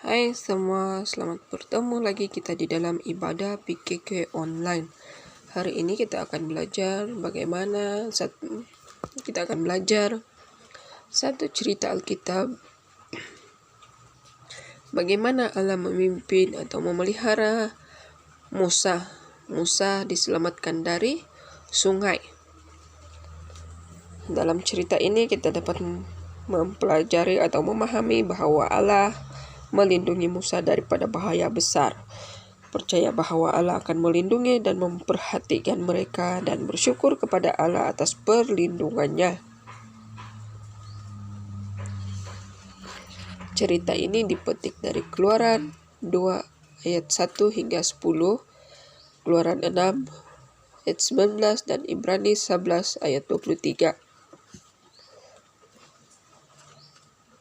Hai semua, selamat bertemu lagi kita di dalam ibadah PKK online. Hari ini kita akan belajar satu cerita Alkitab. Bagaimana Allah memimpin atau memelihara Musa. Musa diselamatkan dari sungai. Dalam cerita ini kita dapat mempelajari atau memahami bahwa Allah melindungi Musa daripada bahaya besar. Percaya bahwa Allah akan melindungi dan memperhatikan mereka dan bersyukur kepada Allah atas perlindungannya. Cerita ini dipetik dari Keluaran 2 ayat 1 hingga 10, Keluaran 6 ayat 19 dan Ibrani 11 ayat 23.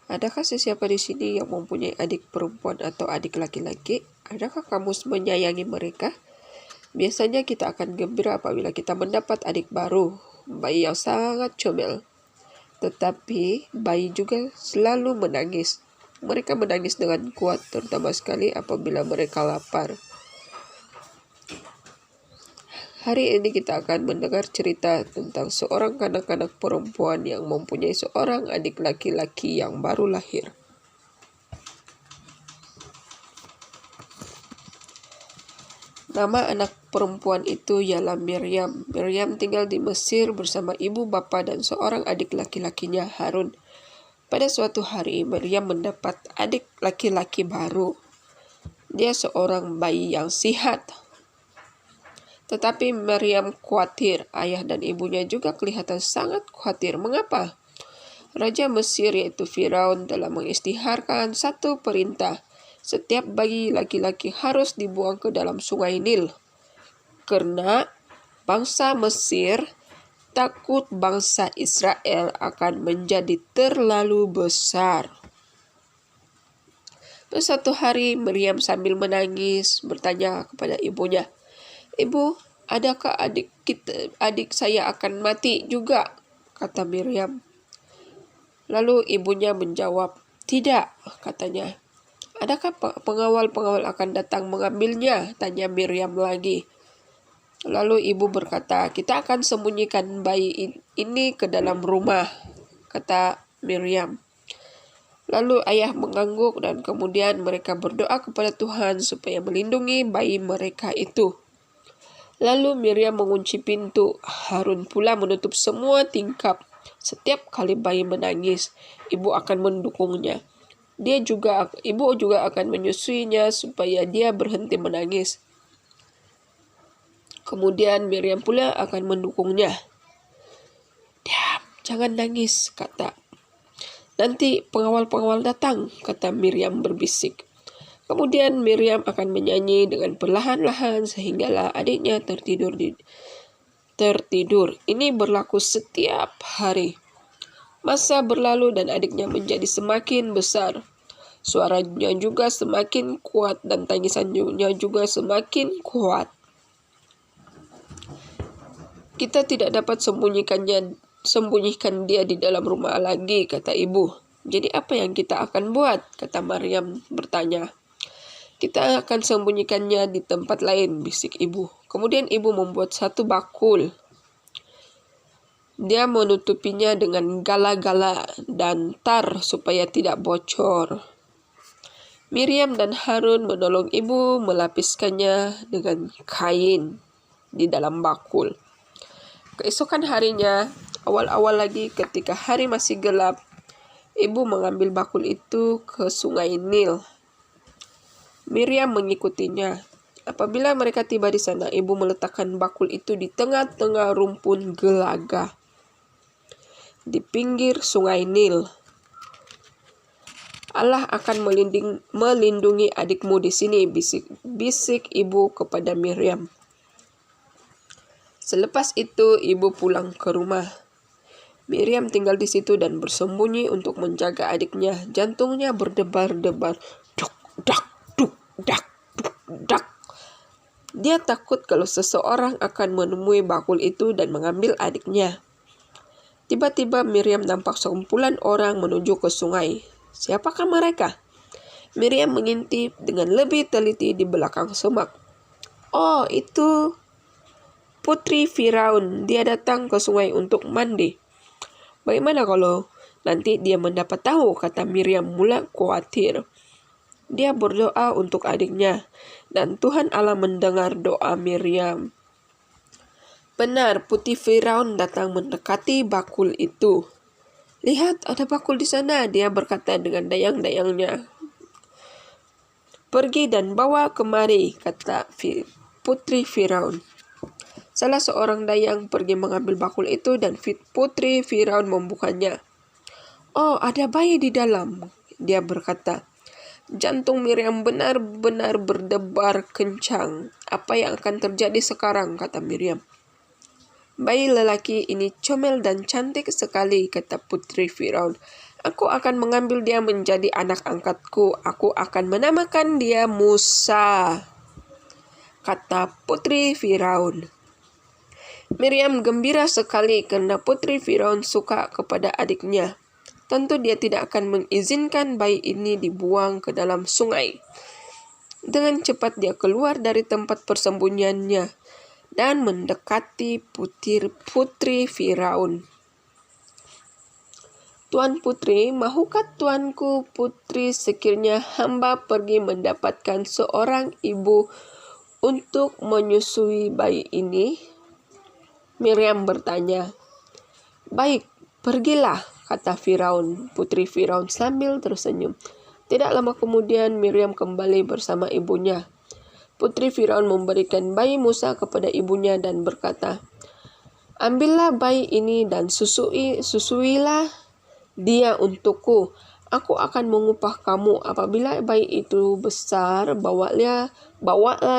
Adakah sesiapa di sini yang mempunyai adik perempuan atau adik laki-laki? Adakah kamu menyayangi mereka? Biasanya kita akan gembira apabila kita mendapat adik baru, bayi yang sangat comel. Tetapi bayi juga selalu menangis. Mereka menangis dengan kuat, terutama sekali apabila mereka lapar. Hari ini kita akan mendengar cerita tentang seorang kanak-kanak perempuan yang mempunyai seorang adik laki-laki yang baru lahir. Nama anak perempuan itu ialah Miriam. Miriam tinggal di Mesir bersama ibu bapa dan seorang adik laki-lakinya Harun. Pada suatu hari Miriam mendapat adik laki-laki baru. Dia seorang bayi yang sihat. Tetapi Miriam khawatir. Ayah dan ibunya juga kelihatan sangat khawatir. Mengapa? Raja Mesir yaitu Firaun telah mengisytiharkan satu perintah. Setiap bayi laki-laki harus dibuang ke dalam sungai Nil. Karena bangsa Mesir takut bangsa Israel akan menjadi terlalu besar. Pada suatu hari Miriam sambil menangis bertanya kepada ibunya, "Ibu, adakah adik saya akan mati juga?" kata Miriam. Lalu ibunya menjawab, "Tidak," katanya. "Adakah pengawal-pengawal akan datang mengambilnya?" tanya Miriam lagi. Lalu ibu berkata, "Kita akan sembunyikan bayi ini ke dalam rumah," kata Miriam. Lalu ayah mengangguk dan kemudian mereka berdoa kepada Tuhan supaya melindungi bayi mereka itu. Lalu Miriam mengunci pintu. Harun pula menutup semua tingkap. Setiap kali bayi menangis, ibu akan mendukungnya. Ibu juga akan menyusuinya supaya dia berhenti menangis. Kemudian Miriam pula akan mendukungnya. "Diam, jangan nangis," kata. "Nanti pengawal-pengawal datang," kata Miriam berbisik. Kemudian Miriam akan menyanyi dengan perlahan-lahan sehinggalah adiknya tertidur. Ini berlaku setiap hari. Masa berlalu dan adiknya menjadi semakin besar. Suaranya juga semakin kuat dan tangisannya juga semakin kuat. "Kita tidak dapat sembunyikan dia di dalam rumah lagi," kata ibu. "Jadi apa yang kita akan buat?" kata Miriam bertanya. "Kita akan sembunyikannya di tempat lain," bisik ibu. Kemudian ibu membuat satu bakul. Dia menutupinya dengan gala-gala dan tar supaya tidak bocor. Miriam dan Harun menolong ibu melapiskannya dengan kain di dalam bakul. Keesokan harinya, awal-awal lagi ketika hari masih gelap, ibu mengambil bakul itu ke sungai Nil. Miriam mengikutinya. Apabila mereka tiba di sana, ibu meletakkan bakul itu di tengah-tengah rumpun gelaga di pinggir sungai Nil. "Allah akan melindungi adikmu di sini," bisik ibu kepada Miriam. Selepas itu, ibu pulang ke rumah. Miriam tinggal di situ dan bersembunyi untuk menjaga adiknya. Jantungnya berdebar-debar. Duk, dak, duk, dak, duk, dak. Dia takut kalau seseorang akan menemui bakul itu dan mengambil adiknya. Tiba-tiba Miriam nampak sekumpulan orang menuju ke sungai. "Siapakah mereka?" Miriam mengintip dengan lebih teliti di belakang semak. Oh, itu putri Firaun. Dia datang ke sungai untuk mandi. Bagaimana kalau nanti dia mendapat tahu, kata Miriam mulai khawatir. Dia berdoa untuk adiknya, dan Tuhan Allah mendengar doa Miriam. Benar, putri Firaun datang mendekati bakul itu. Lihat, ada bakul di sana, dia berkata dengan dayang-dayangnya. Pergi dan bawa kemari, kata putri Firaun. Salah seorang dayang pergi mengambil bakul itu dan putri Firaun membukanya. Oh, ada bayi di dalam, dia berkata. Jantung Miriam benar-benar berdebar kencang. Apa yang akan terjadi sekarang, kata Miriam. Bayi lelaki ini comel dan cantik sekali, kata putri Firaun. Aku akan mengambil dia menjadi anak angkatku. Aku akan menamakan dia Musa, kata putri Firaun. Miriam gembira sekali karena putri Firaun suka kepada adiknya. Tentu dia tidak akan mengizinkan bayi ini dibuang ke dalam sungai. Dengan cepat dia keluar dari tempat persembunyiannya dan mendekati putri Firaun. Tuan putri, mahukah tuanku putri sekiranya hamba pergi mendapatkan seorang ibu untuk menyusui bayi ini? Miriam bertanya. Baik, pergilah, kata putri Firaun sambil tersenyum. Tidak lama kemudian Miriam kembali bersama ibunya. Putri Firaun memberikan bayi Musa kepada ibunya dan berkata, ambillah bayi ini dan susuilah dia untukku. Aku akan mengupah kamu. Apabila bayi itu besar, bawalah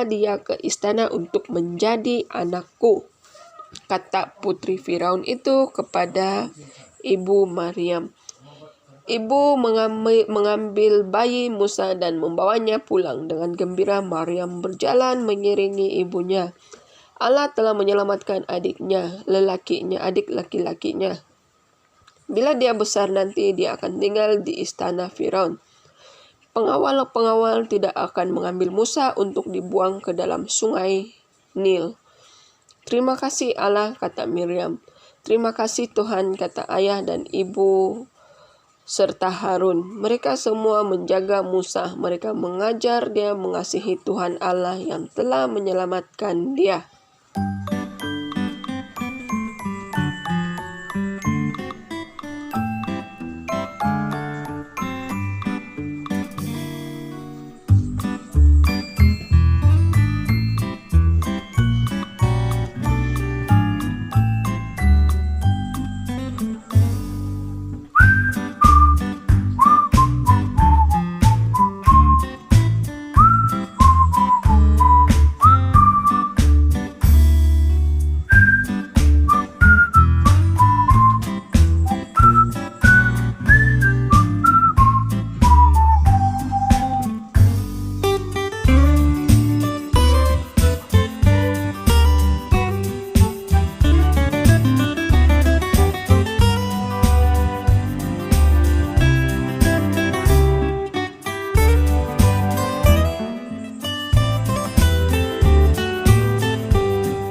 dia ke istana untuk menjadi anakku, kata putri Firaun itu kepada ibu Maryam. Ibu mengambil bayi Musa dan membawanya pulang. Dengan gembira Maryam berjalan mengiringi ibunya. Allah telah menyelamatkan adik laki-lakinya. Bila dia besar nanti, dia akan tinggal di istana Firaun. Pengawal-pengawal tidak akan mengambil Musa untuk dibuang ke dalam sungai Nil. Terima kasih Allah, kata Miriam. Terima kasih Tuhan, kata ayah dan ibu serta Harun. Mereka semua menjaga Musa. Mereka mengajar dia mengasihi Tuhan Allah yang telah menyelamatkan dia.